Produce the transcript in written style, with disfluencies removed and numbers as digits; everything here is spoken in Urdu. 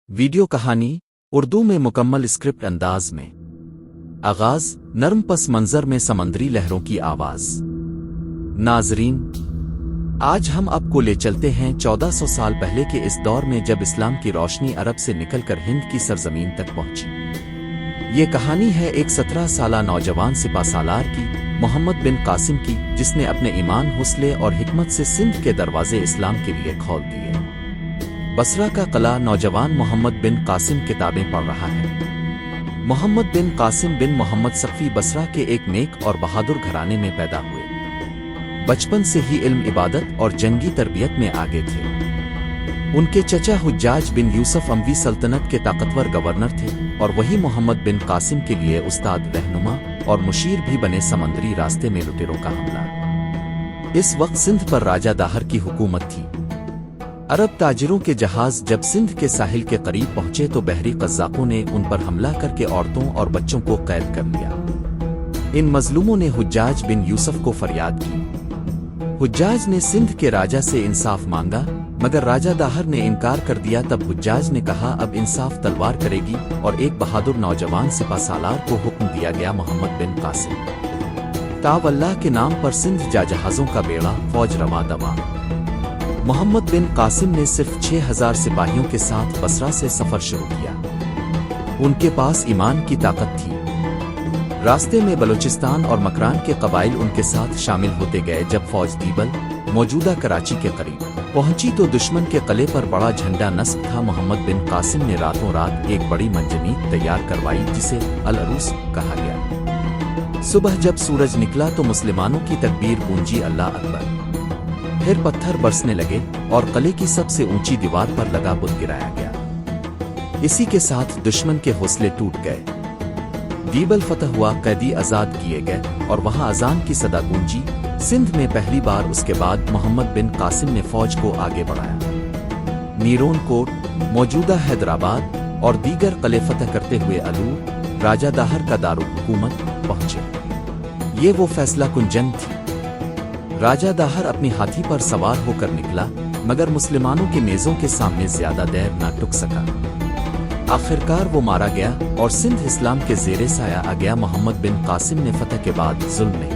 ویڈیو کہانی اردو میں مکمل اسکرپٹ انداز میں۔ آغاز نرم پس منظر میں سمندری لہروں کی آواز۔ ناظرین، آج ہم آپ کو لے چلتے ہیں 1400 سال پہلے کے اس دور میں جب اسلام کی روشنی عرب سے نکل کر ہند کی سرزمین تک پہنچی۔ یہ کہانی ہے ایک 17 سالہ نوجوان سپہ سالار کی، محمد بن قاسم کی، جس نے اپنے ایمان، حوصلے اور حکمت سے سندھ کے دروازے اسلام کے لیے کھول دیے۔ بصرہ کا قلعہ۔ نوجوان محمد بن قاسم کتابیں پڑھ رہا ہے۔ محمد بن قاسم بن محمد سقفی بصرہ کے ایک نیک اور بہادر گھرانے میں پیدا ہوئے۔ بچپن سے ہی علم، عبادت اور جنگی تربیت میں آگے تھے۔ ان کے چچا حجاج بن یوسف اموی سلطنت کے طاقتور گورنر تھے، اور وہی محمد بن قاسم کے لیے استاد، رہنما اور مشیر بھی بنے۔ سمندری راستے میں لٹیروں کا حملہ۔ اس وقت سندھ پر راجہ داہر کی حکومت تھی۔ عرب تاجروں کے جہاز جب سندھ کے ساحل کے قریب پہنچے تو بحری قزاقوں نے ان پر حملہ کر کے عورتوں اور بچوں کو قید کر لیا۔ ان مظلوموں نے حجاج بن یوسف کو فریاد کی۔ حجاج نے سندھ کے راجہ سے انصاف مانگا، مگر راجہ داہر نے انکار کر دیا۔ تب حجاج نے کہا اب انصاف تلوار کرے گی، اور ایک بہادر نوجوان سپہ سالار کو حکم دیا گیا، محمد بن قاسم، تاب اللہ کے نام پر سندھ جا جہازوں کا بیڑا، فوج رواں دواں۔ محمد بن قاسم نے صرف 6000 سپاہیوں کے ساتھ بصرہ سے سفر شروع کیا۔ ان کے پاس ایمان کی طاقت تھی۔ راستے میں بلوچستان اور مکران کے قبائل ان کے ساتھ شامل ہوتے گئے۔ جب فوج دیبل، موجودہ کراچی کے قریب پہنچی تو دشمن کے قلعے پر بڑا جھنڈا نصب تھا۔ محمد بن قاسم نے راتوں رات ایک بڑی منجنیق تیار کروائی، جسے العروس کہا گیا۔ صبح جب سورج نکلا تو مسلمانوں کی تکبیر گونجی، اللہ اکبر۔ پھر پتھر برسنے لگے اور قلعے کی سب سے اونچی دیوار پر لگا بت گرایا گیا۔ اسی کے ساتھ دشمن کے حوصلے ٹوٹ گئے۔ دیبل فتح ہوا، قیدی آزاد کیے گئے، اور وہاں اذان کی صدا گونجی۔ سندھ میں پہلی بار اس کے بعد محمد بن قاسم نے فوج کو آگے بڑھایا۔ نیرون کوٹ، موجودہ حیدرآباد، اور دیگر قلعے فتح کرتے ہوئے الور، راجہ داہر کا دارالحکومت، پہنچے۔ یہ وہ فیصلہ کن جنگ تھی۔ راجہ داہر اپنی ہاتھی پر سوار ہو کر نکلا، مگر مسلمانوں کے نیزوں کے سامنے زیادہ دیر نہ ٹک سکا۔ آخرکار وہ مارا گیا اور سندھ اسلام کے زیر سایہ آ گیا۔ محمد بن قاسم نے فتح کے بعد ظلم نہیں